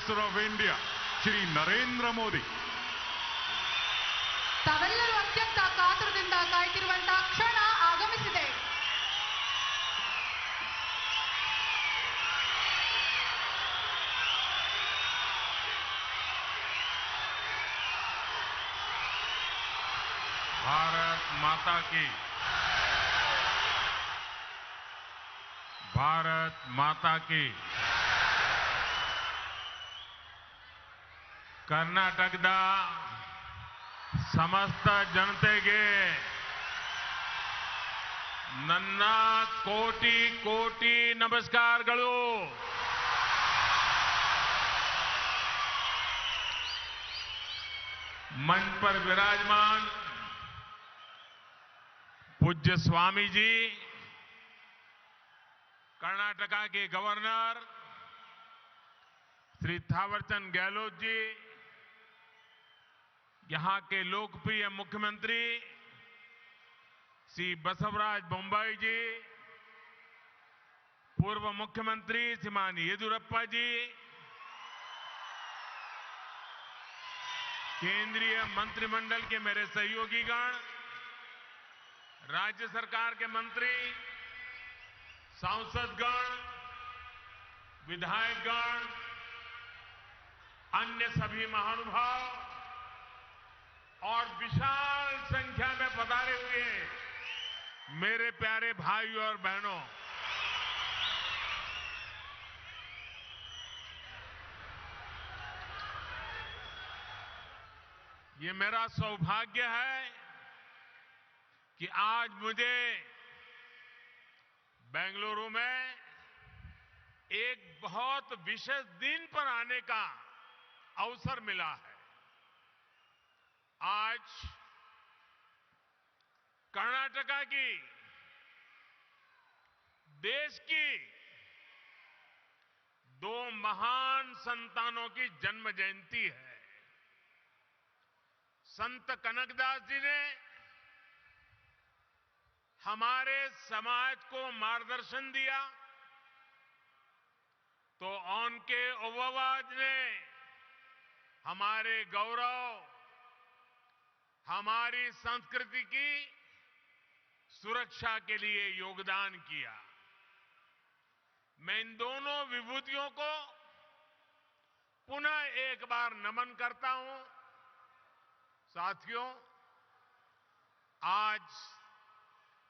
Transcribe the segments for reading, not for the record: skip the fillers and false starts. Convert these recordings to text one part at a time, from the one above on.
Minister of India Shri Narendra Modi. ತಾವೆಲ್ಲರೂ ಅತ್ಯಂತ ಕಾತುರದಿಂದ ಕಾಯ್ತಿರುವಂತಹ ಕ್ಷಣ ಆಗಮಿಸಿದೆ. भारत माता की, भारत माता की. ಕರ್ನಾಟಕದ ಸಮಸ್ತ ಜನತೆಗೆ ನನ್ನ ಕೋಟಿ ಕೋಟಿ ನಮಸ್ಕಾರಗಳು. मंच पर विराजमान पूज्य स्वामी जी, कर्नाटका के गवर्नर श्री थावरचंद गहलोत जी, यहां के लोकप्रिय मुख्यमंत्री श्री बसवराज बोम्मई जी, पूर्व मुख्यमंत्री श्रीमान येदियुरप्पा जी, केंद्रीय मंत्रिमंडल के मेरे सहयोगीगण, राज्य सरकार के मंत्री, सांसदगण, विधायकगण, अन्य सभी महानुभाव और विशाल संख्या में पधारे हुए मेरे प्यारे भाइयों और बहनों, ये मेरा सौभाग्य है कि आज मुझे बेंगलुरु में एक बहुत विशेष दिन पर आने का अवसर मिला है. आज कर्नाटका की, देश की दो महान संतानों की जन्म जयंती है. संत कनकदास जी ने हमारे समाज को मार्गदर्शन दिया, तो उनके ओवावाज ने हमारे गौरव, हमारी संस्कृति की सुरक्षा के लिए योगदान किया. मैं इन दोनों विभूतियों को पुनः एक बार नमन करता हूं. साथियों, आज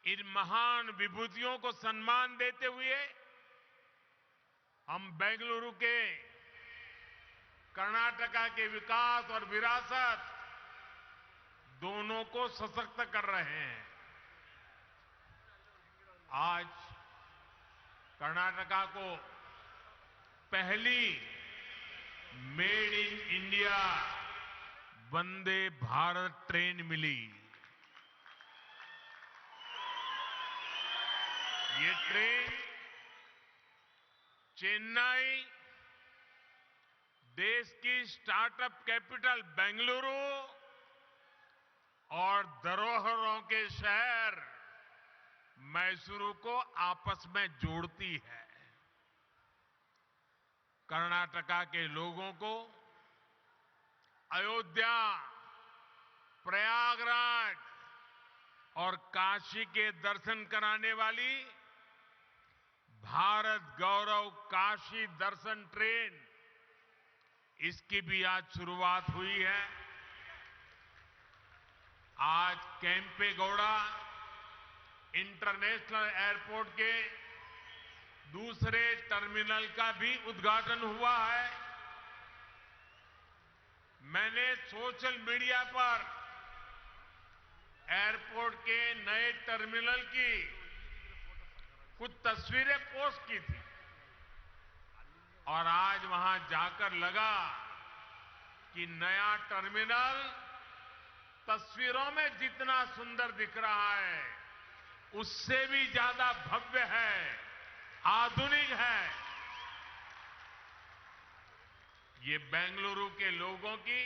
इन महान विभूतियों को सम्मान देते हुए हम बेंगलुरु के कर्नाटका के विकास और विरासत दोनों को सशक्त कर रहे हैं. आज कर्नाटका को पहली made in India Vande Bharat train मिली. ये ट्रेन चेन्नई, देश की स्टार्टअप कैपिटल बेंगलुरु और धरोहरों के शहर मैसूरू को आपस में जोड़ती है. कर्नाटका के लोगों को अयोध्या, प्रयागराज और काशी के दर्शन कराने वाली भारत गौरव काशी दर्शन ट्रेन, इसकी भी आज शुरुआत हुई है. आज केम्पेगौड़ा इंटरनेशनल एयरपोर्ट के दूसरे टर्मिनल का भी उद्घाटन हुआ है. मैंने सोशल मीडिया पर एयरपोर्ट के नए टर्मिनल की कुछ तस्वीरें पोस्ट की थी और आज वहां जाकर लगा कि नया टर्मिनल तस्वीरों में जितना सुंदर दिख रहा है उससे भी ज्यादा भव्य है, आधुनिक है. ये बेंगलुरु के लोगों की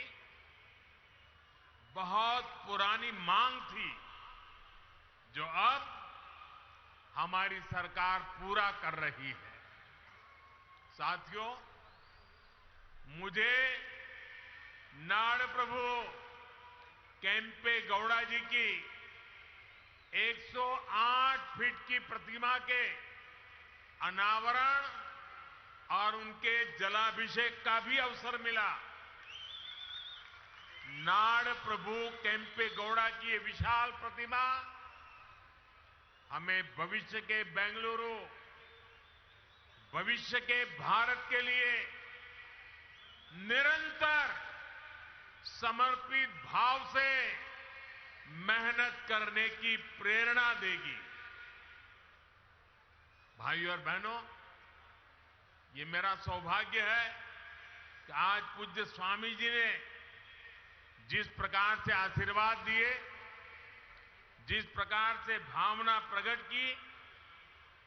बहुत पुरानी मांग थी जो अब हमारी सरकार पूरा कर रही है. साथियों, मुझे नाड़ प्रभु केम्पे गौड़ा जी की 108 फीट की प्रतिमा के अनावरण और उनके जलाभिषेक का भी अवसर मिला। नाड़ प्रभु केम्पे गौड़ा की ये विशाल प्रतिमा हमें भविष्य के बेंगलुरु, भविष्य के भारत के लिए निरंतर समर्पित भाव से मेहनत करने की प्रेरणा देगी। भाइयों और बहनों, ये मेरा सौभाग्य है कि आज पूज्य स्वामी जी ने जिस प्रकार से आशीर्वाद दिए, जिस प्रकार से भावना प्रकट की,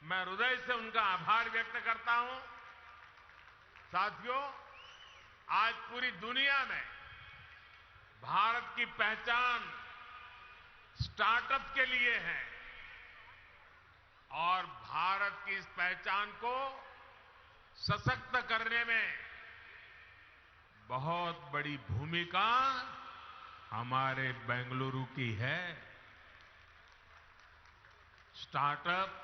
मैं हृदय से उनका आभार व्यक्त करता हूं। साथियों, आज पूरी दुनिया में भारत की पहचान स्टार्टअप के लिए है और भारत की इस पहचान को सशक्त करने में बहुत बड़ी भूमिका हमारे बेंगलुरु की है। स्टार्टअप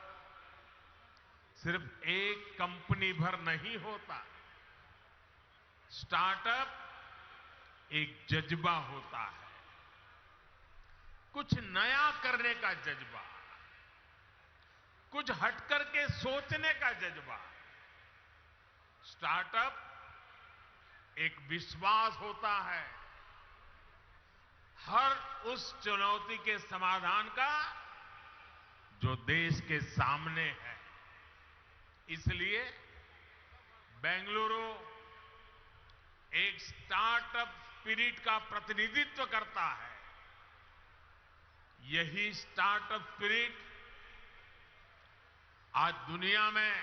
सिर्फ एक कंपनी भर नहीं होता। स्टार्टअप एक जज्बा होता है, कुछ नया करने का जज्बा, कुछ हटकर के सोचने का जज्बा। स्टार्टअप एक विश्वास होता है हर उस चुनौती के समाधान का जो देश के सामने है। इसलिए बेंगलुरु एक स्टार्टअप स्पिरिट का प्रतिनिधित्व करता है। यही स्टार्टअप स्पिरिट आज दुनिया में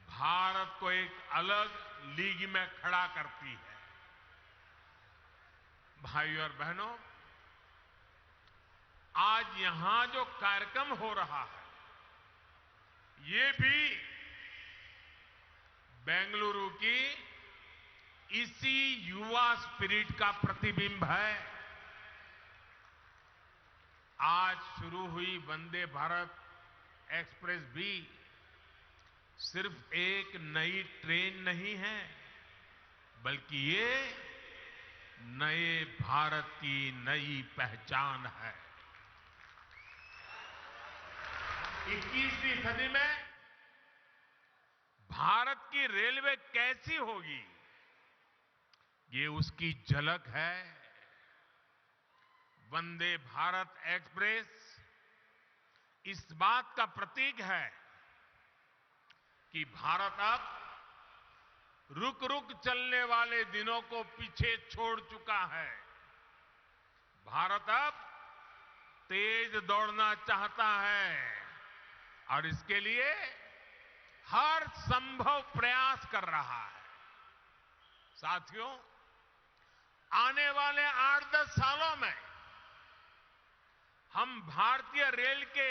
भारत को एक अलग लीग में खड़ा करती है। भाइयों और बहनों, आज यहां जो कार्यक्रम हो रहा है, ये भी बेंगलुरु की इसी युवा स्पिरिट का प्रतिबिंब है। आज शुरू हुई वंदे भारत एक्सप्रेस भी सिर्फ एक नई ट्रेन नहीं है, बल्कि ये नए भारत की नई पहचान है। 21वीं सदी में भारत की रेलवे कैसी होगी, ये उसकी झलक है। वंदे भारत एक्सप्रेस इस बात का प्रतीक है कि भारत अब रुक रुक चलने वाले दिनों को पीछे छोड़ चुका है। भारत अब तेज दौड़ना चाहता है और इसके लिए हर संभव प्रयास कर रहा है। साथियों, आने वाले 8-10 सालों में हम भारतीय रेल के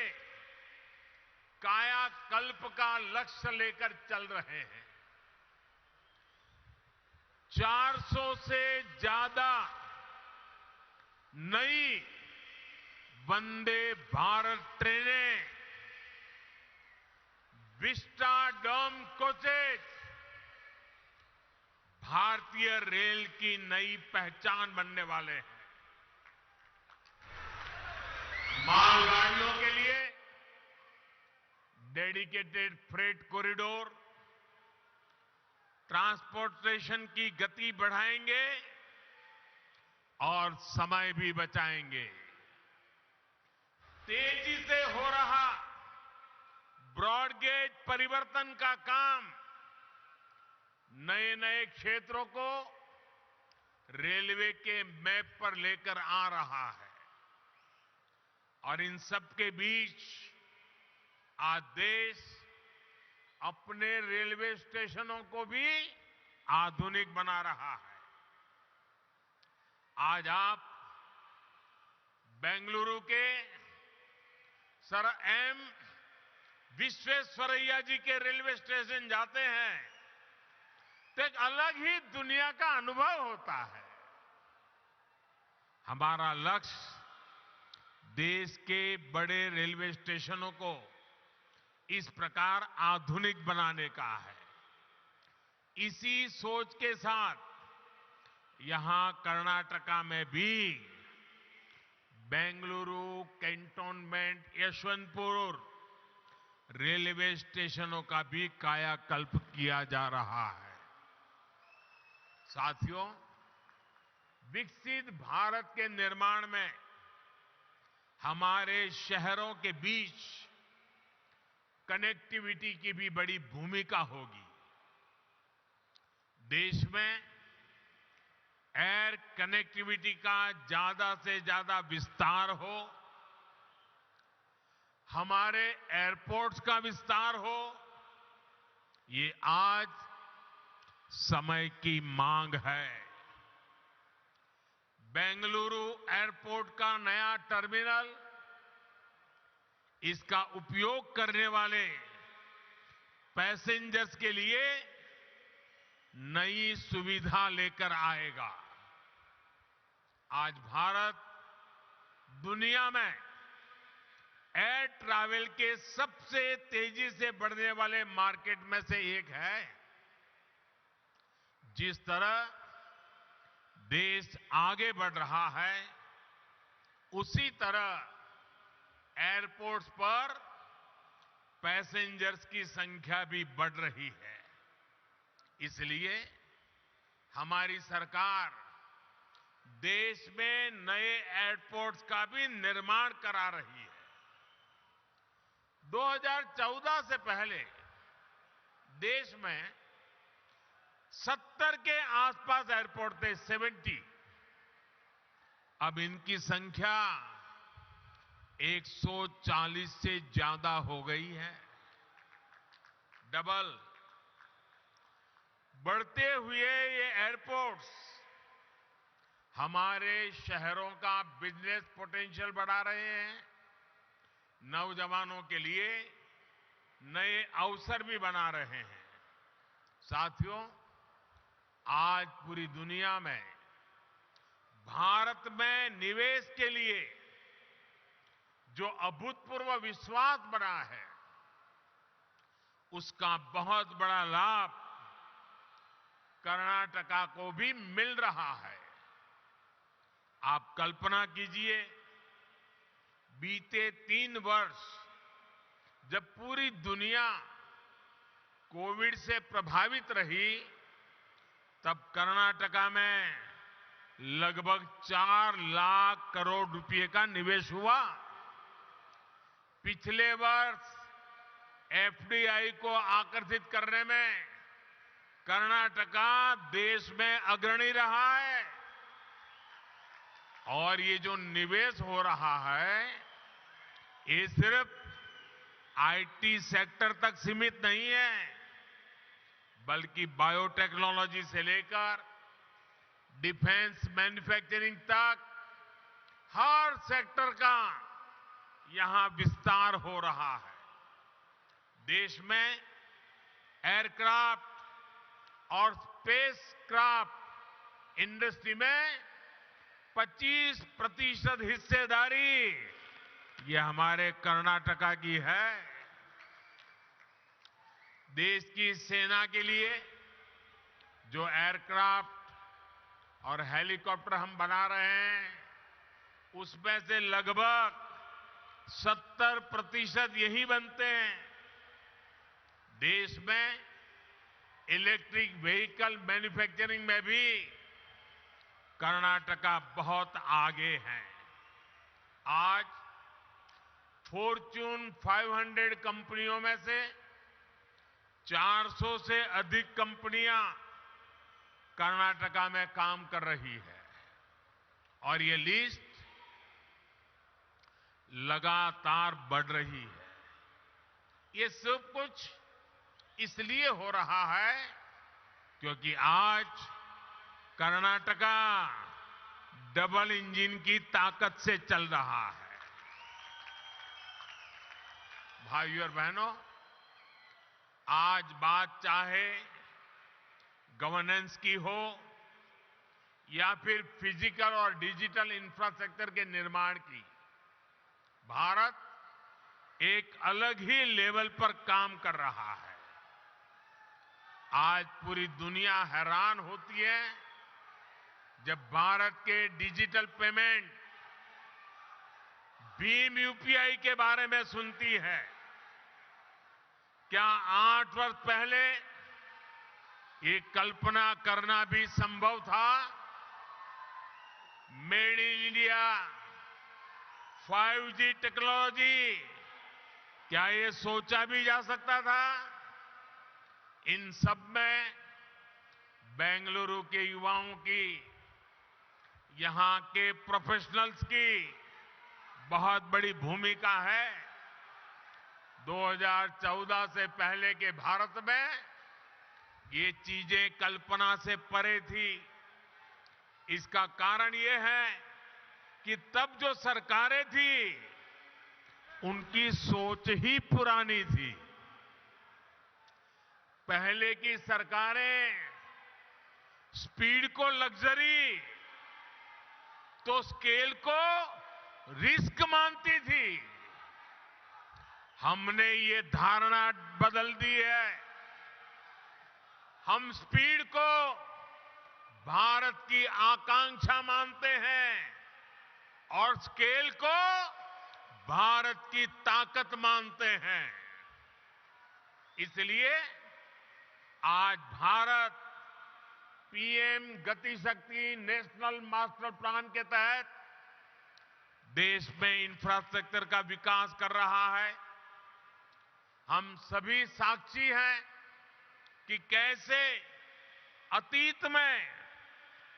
कायाकल्प का लक्ष्य लेकर चल रहे हैं। 400 से ज्यादा नई वंदे भारत ट्रेनें, विस्टाडोम कोचेज भारतीय रेल की नई पहचान बनने वाले हैं। मालगाड़ियों के लिए डेडिकेटेड फ्रेट कॉरिडोर, ट्रांसपोर्टेशन की गति बढ़ाएंगे और समय भी बचाएंगे। तेजी से हो रहा ब्रॉडगेज परिवर्तन का काम नए नए क्षेत्रों को रेलवे के मैप पर लेकर आ रहा है और इन सब के बीच आज देश अपने रेलवे स्टेशनों को भी आधुनिक बना रहा है। आज आप बेंगलुरु के सर एम विश्वेश्वरैया जी के रेलवे स्टेशन जाते हैं तो एक अलग ही दुनिया का अनुभव होता है। हमारा लक्ष्य देश के बड़े रेलवे स्टेशनों को इस प्रकार आधुनिक बनाने का है। इसी सोच के साथ यहां कर्नाटका में भी बेंगलुरु कैंटोनमेंट यशवंतपुर रेलवे स्टेशनों का भी कायाकल्प किया जा रहा है। साथियों, विकसित भारत के निर्माण में हमारे शहरों के बीच कनेक्टिविटी की भी बड़ी भूमिका होगी। देश में एयर कनेक्टिविटी का ज्यादा से ज्यादा विस्तार हो, हमारे एयरपोर्ट्स का विस्तार हो, ये आज समय की मांग है। बेंगलुरु एयरपोर्ट का नया टर्मिनल इसका उपयोग करने वाले पैसेंजर्स के लिए नई सुविधा लेकर आएगा। आज भारत दुनिया में एयर ट्रैवल के सबसे तेजी से बढ़ने वाले मार्केट में से एक है। जिस तरह देश आगे बढ़ रहा है, उसी तरह एयरपोर्ट्स पर पैसेंजर्स की संख्या भी बढ़ रही है। इसलिए हमारी सरकार देश में नए एयरपोर्ट्स का भी निर्माण करा रही है। 2014 से पहले देश में 70 के आसपास एयरपोर्ट थे, 70। अब इनकी संख्या 140 से ज्यादा हो गई है, डबल। बढ़ते हुए ये एयरपोर्ट्स हमारे शहरों का बिजनेस पोटेंशियल बढ़ा रहे हैं, नौजवानों के लिए नए अवसर भी बना रहे हैं। साथियों, आज पूरी दुनिया में भारत में निवेश के लिए जो अभूतपूर्व विश्वास बना है, उसका बहुत बड़ा लाभ कर्नाटका को भी मिल रहा है। आप कल्पना कीजिए, बीते 3 वर्ष जब पूरी दुनिया कोविड से प्रभावित रही, तब कर्नाटका में लगभग 4 लाख करोड़ रुपए का निवेश हुआ। पिछले वर्ष एफडीआई को आकर्षित करने में कर्नाटका देश में अग्रणी रहा है। और ये जो निवेश हो रहा है, ये सिर्फ आईटी सेक्टर तक सीमित नहीं है, बल्कि बायोटेक्नोलॉजी से लेकर डिफेंस मैन्युफैक्चरिंग तक हर सेक्टर का यहां विस्तार हो रहा है। देश में एयरक्राफ्ट और स्पेसक्राफ्ट इंडस्ट्री में 25% हिस्सेदारी ये हमारे कर्नाटका की है। देश की सेना के लिए जो एयरक्राफ्ट और हेलीकॉप्टर हम बना रहे हैं, उसमें से लगभग 70% यही बनते हैं। देश में इलेक्ट्रिक व्हीकल मैन्युफैक्चरिंग में भी कर्नाटका बहुत आगे है। आज फॉर्च्यून 500 कंपनियों में से 400 से अधिक कंपनियां कर्नाटका में काम कर रही है। और ये लिस्ट लगातार बढ़ रही है। ये सब कुछ इसलिए हो रहा है क्योंकि आज कर्नाटका डबल इंजन की ताकत से चल रहा है। भाइयों और बहनों, आज बात चाहे गवर्नेंस की हो या फिर फिजिकल और डिजिटल इंफ्रास्ट्रक्चर के निर्माण की, भारत एक अलग ही लेवल पर काम कर रहा है। आज पूरी दुनिया हैरान होती है जब भारत के डिजिटल पेमेंट भीम यूपीआई के बारे में सुनती है। क्या 8 वर्ष पहले ये कल्पना करना भी संभव था? Made in India, 5G technology, क्या ये सोचा भी जा सकता था? इन सब में बेंगलुरु के युवाओं की, यहां के प्रोफेशनल्स की बहुत बड़ी भूमिका है। 2014 से पहले के भारत में ये चीजें कल्पना से परे थी। इसका कारण ये है कि तब जो सरकारें थी उनकी सोच ही पुरानी थी। पहले की सरकारें स्पीड को लग्जरी तो स्केल को रिस्क मानती थी। हमने ये धारणा बदल दी है। हम स्पीड को भारत की आकांक्षा मानते हैं और स्केल को भारत की ताकत मानते हैं। इसलिए आज भारत पीएम गति शक्ति नेशनल मास्टर प्लान के तहत देश में इंफ्रास्ट्रक्चर का विकास कर रहा है। हम सभी साक्षी हैं कि कैसे अतीत में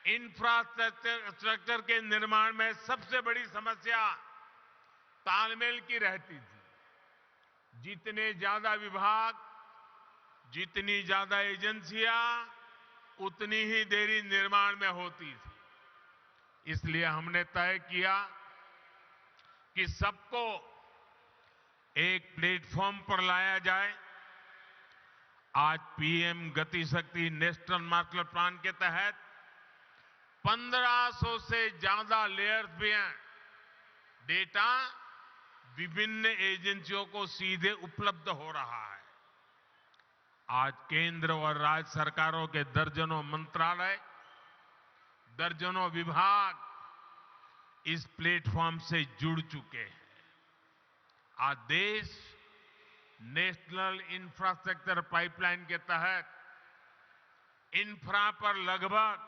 इंफ्रास्ट्रक्चर के निर्माण में सबसे बड़ी समस्या तालमेल की रहती थी। जितने ज्यादा विभाग, जितनी ज्यादा एजेंसियां, उतनी ही देरी निर्माण में होती थी। इसलिए हमने तय किया कि सबको एक प्लेटफॉर्म पर लाया जाए। आज पीएम गति शक्ति नेशनल मास्टर प्लान के तहत 1500 से ज्यादा लेयर्स भी हैं। डेटा विभिन्न एजेंसियों को सीधे उपलब्ध हो रहा है। आज केंद्र और राज्य सरकारों के दर्जनों मंत्रालय, दर्जनों विभाग इस प्लेटफॉर्म से जुड़ चुके हैं। आज देश नेशनल इंफ्रास्ट्रक्चर पाइपलाइन के तहत इंफ्रा पर लगभग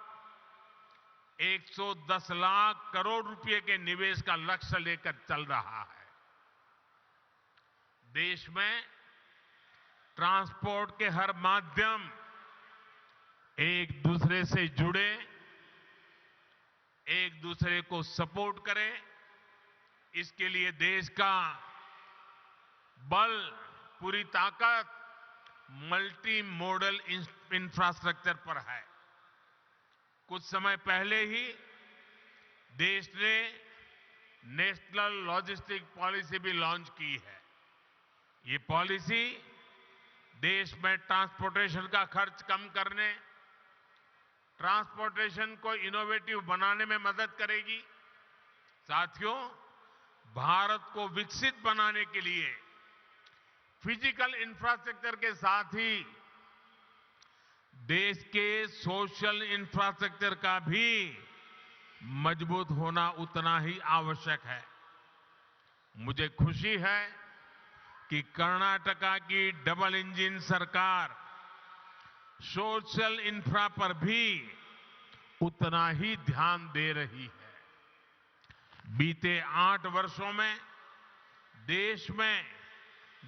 110 लाख करोड़ रुपए के निवेश का लक्ष्य लेकर चल रहा है। देश में ट्रांसपोर्ट के हर माध्यम एक दूसरे से जुड़े, एक दूसरे को सपोर्ट करें। इसके लिए देश का बल, पूरी ताकत मल्टी मॉडल इंफ्रास्ट्रक्चर पर है। कुछ समय पहले ही देश ने नेशनल लॉजिस्टिक पॉलिसी भी लॉन्च की है। ये पॉलिसी देश में ट्रांसपोर्टेशन का खर्च कम करने, ट्रांसपोर्टेशन को इनोवेटिव बनाने में मदद करेगी। साथियों, भारत को विकसित बनाने के लिए फिजिकल इंफ्रास्ट्रक्चर के साथ ही देश के सोशल इंफ्रास्ट्रक्चर का भी मजबूत होना उतना ही आवश्यक है। मुझे खुशी है कि कर्नाटका की डबल इंजन सरकार सोशल इंफ्रा पर भी उतना ही ध्यान दे रही है। बीते 8 वर्षों में देश में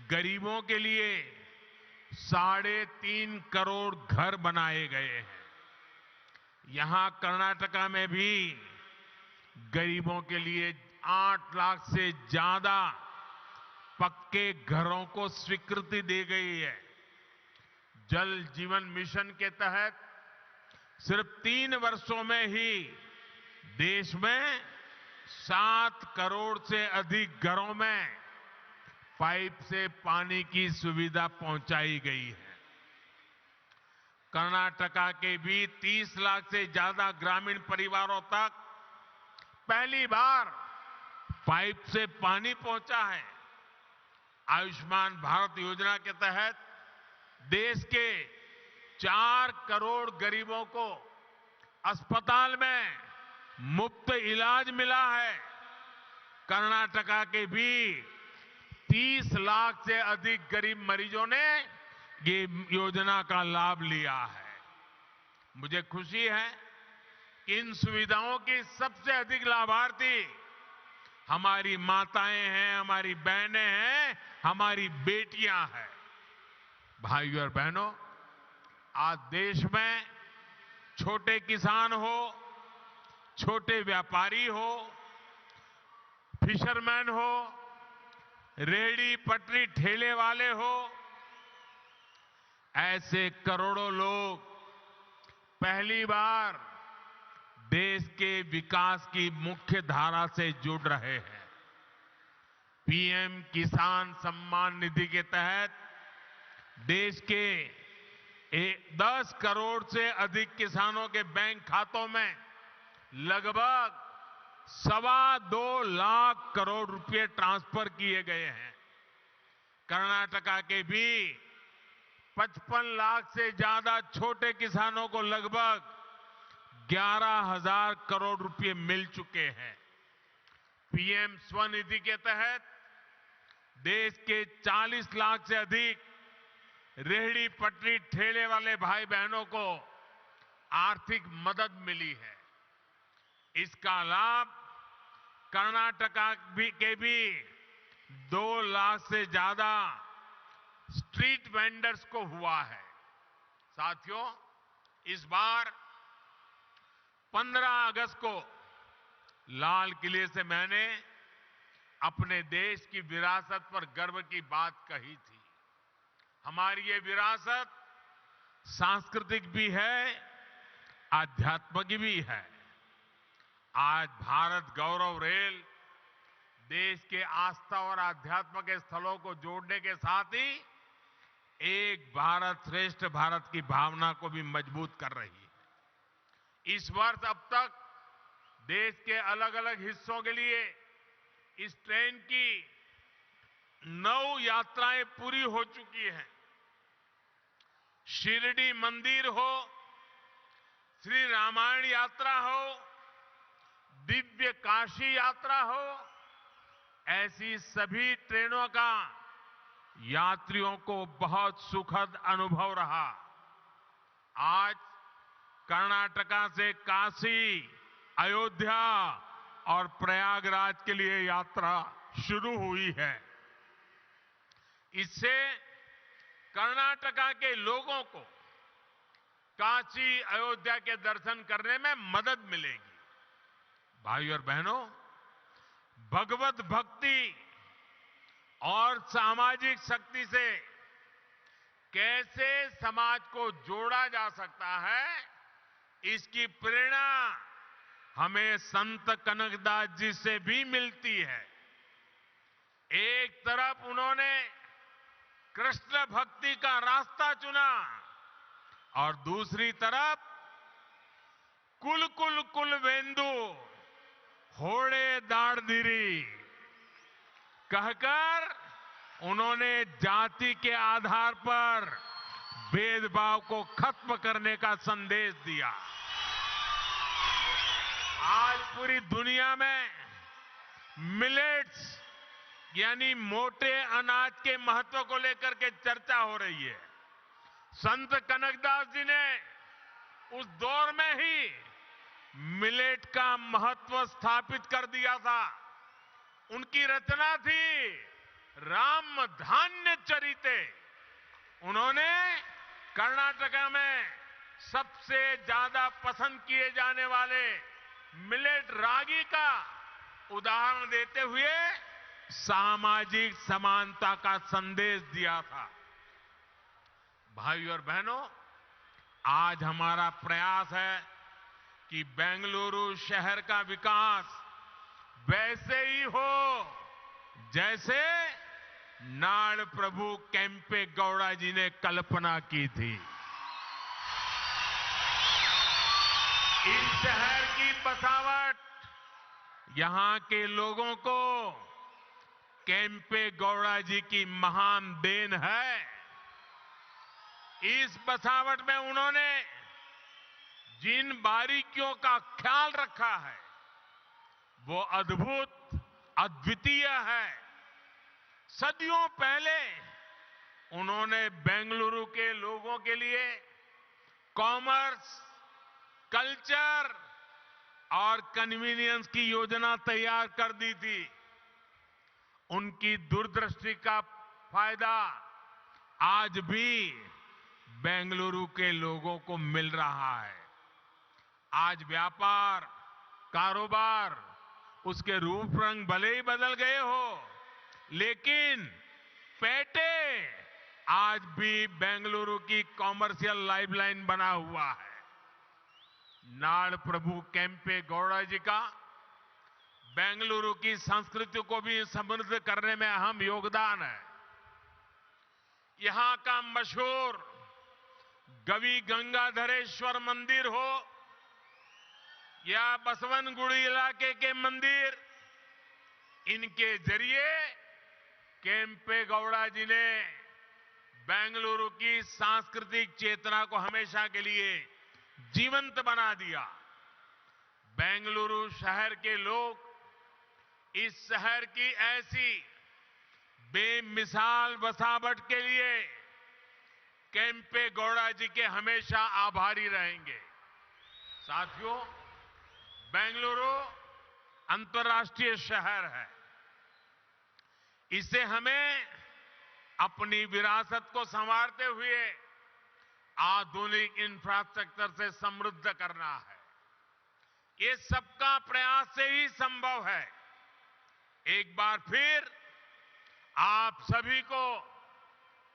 गरीबों के लिए 3.5 करोड़ घर बनाए गए हैं। यहां कर्नाटका में भी गरीबों के लिए 8 लाख से ज्यादा पक्के घरों को स्वीकृति दी गई है। जल जीवन मिशन के तहत सिर्फ 3 वर्षों में ही देश में 7 करोड़ से अधिक घरों में पाइप से पानी की सुविधा पहुंचाई गई है। कर्नाटका के भी 30 लाख से ज्यादा ग्रामीण परिवारों तक पहली बार पाइप से पानी पहुंचा है। आयुष्मान भारत योजना के तहत देश के 4 करोड़ गरीबों को अस्पताल में मुफ्त इलाज मिला है। कर्नाटका के भी 30 लाख से अधिक गरीब मरीजों ने ये योजना का लाभ लिया है। मुझे खुशी है कि इन सुविधाओं की सबसे अधिक लाभार्थी हमारी माताएं हैं, हमारी बहनें हैं, हमारी बेटियां हैं। भाइयों और बहनों, आज देश में छोटे किसान हो, छोटे व्यापारी हो, फिशरमैन हो, रेहड़ी पटरी ठेले वाले हो, ऐसे करोड़ों लोग पहली बार देश के विकास की मुख्य धारा से जुड़ रहे हैं। पीएम किसान सम्मान निधि के तहत देश के 10 करोड़ से अधिक किसानों के बैंक खातों में लगभग 2.25 लाख करोड़ रुपए ट्रांसफर किए गए हैं। कर्नाटका के भी 55 लाख से ज्यादा छोटे किसानों को लगभग 11,000 करोड़ रुपए मिल चुके हैं। पीएम स्वनिधि के तहत देश के 40 लाख से अधिक रेहड़ी पटरी ठेले वाले भाई बहनों को आर्थिक मदद मिली है। इसका लाभ कर्नाटका के भी 2 लाख से ज्यादा स्ट्रीट वेंडर्स को हुआ है। साथियों, इस बार 15 अगस्त को लाल किले से मैंने अपने देश की विरासत पर गर्व की बात कही थी। हमारी ये विरासत सांस्कृतिक भी है, आध्यात्मिक भी है। आज भारत गौरव रेल देश के आस्था और आध्यात्म के स्थलों को जोड़ने के साथ ही एक भारत श्रेष्ठ भारत की भावना को भी मजबूत कर रही है। इस वर्ष अब तक देश के अलग अलग हिस्सों के लिए इस ट्रेन की 9 यात्राएं पूरी हो चुकी हैं। शिरडी मंदिर हो, श्री रामायण यात्रा हो, दिव्य काशी यात्रा हो, ऐसी सभी ट्रेनों का यात्रियों को बहुत सुखद अनुभव रहा। आज कर्नाटका से काशी, अयोध्या और प्रयागराज के लिए यात्रा शुरू हुई है। इससे कर्नाटका के लोगों को काशी, अयोध्या के दर्शन करने में मदद मिलेगी। भाइयों और बहनों, भगवत भक्ति और सामाजिक शक्ति से कैसे समाज को जोड़ा जा सकता है, इसकी प्रेरणा हमें संत कनकदास जी से भी मिलती है। एक तरफ उन्होंने कृष्ण भक्ति का रास्ता चुना और दूसरी तरफ कुल कुल कुल वेंदु होड़े दाड़दिरी कहकर उन्होंने जाति के आधार पर भेदभाव को खत्म करने का संदेश दिया। आज पूरी दुनिया में मिलेट्स यानी मोटे अनाज के महत्व को लेकर के चर्चा हो रही है। संत कनकदास जी ने उस दौर में ही मिलेट का महत्व स्थापित कर दिया था। उनकी रचना थी राम धान्य चरिते। उन्होंने कर्नाटका में सबसे ज्यादा पसंद किए जाने वाले मिलेट रागी का उदाहरण देते हुए सामाजिक समानता का संदेश दिया था। भाइयों और बहनों, आज हमारा प्रयास है कि बेंगलुरु शहर का विकास वैसे ही हो जैसे नाड़ प्रभु केम्पे गौड़ा जी ने कल्पना की थी। इस शहर की बसावट यहां के लोगों को केम्पे गौड़ा जी की महान देन है। इस बसावट में उन्होंने जिन बारीकियों का ख्याल रखा है वो अद्भुत, अद्वितीय है। सदियों पहले उन्होंने बेंगलुरु के लोगों के लिए कॉमर्स, कल्चर और कन्वीनियंस की योजना तैयार कर दी थी। उनकी दूरदृष्टि का फायदा आज भी बेंगलुरु के लोगों को मिल रहा है। आज व्यापार, कारोबार, उसके रूप रंग भले ही बदल गए हो, लेकिन पेटे आज भी बेंगलुरु की कॉमर्शियल लाइफलाइन बना हुआ है। नाड़ प्रभु केम्पे गौड़ा जी का बेंगलुरु की संस्कृति को भी समृद्ध करने में अहम योगदान है। यहां का मशहूर गवि गंगाधरेश्वर मंदिर हो या बसवनगुड़ी इलाके के मंदिर, इनके जरिए केम्पे गौड़ा जी ने बेंगलुरु की सांस्कृतिक चेतना को हमेशा के लिए जीवंत बना दिया। बेंगलुरु शहर के लोग इस शहर की ऐसी बेमिसाल बसावट के लिए केम्पे गौड़ा जी के हमेशा आभारी रहेंगे। साथियों, बेंगलुरु अंतर्राष्ट्रीय शहर है। इसे हमें अपनी विरासत को संवारते हुए आधुनिक इंफ्रास्ट्रक्चर से समृद्ध करना है। ये सबका प्रयास से ही संभव है। एक बार फिर आप सभी को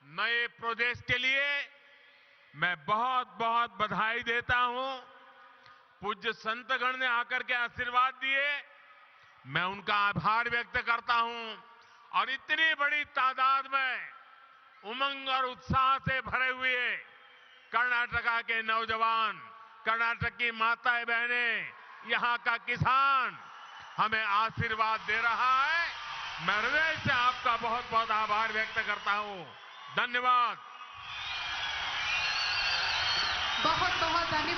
नए प्रोजेक्ट के लिए मैं बहुत बहुत बधाई देता हूं। पूज्य संतगण ने आकर के आशीर्वाद दिए, मैं उनका आभार व्यक्त करता हूं। और इतनी बड़ी तादाद में उमंग और उत्साह से भरे हुए कर्नाटका के नौजवान, कर्नाटक की माताएं बहनें, यहां का किसान हमें आशीर्वाद दे रहा है। मैं हृदय से आपका बहुत बहुत आभार व्यक्त करता हूं। धन्यवाद। बहुत बहुत धन्यवाद।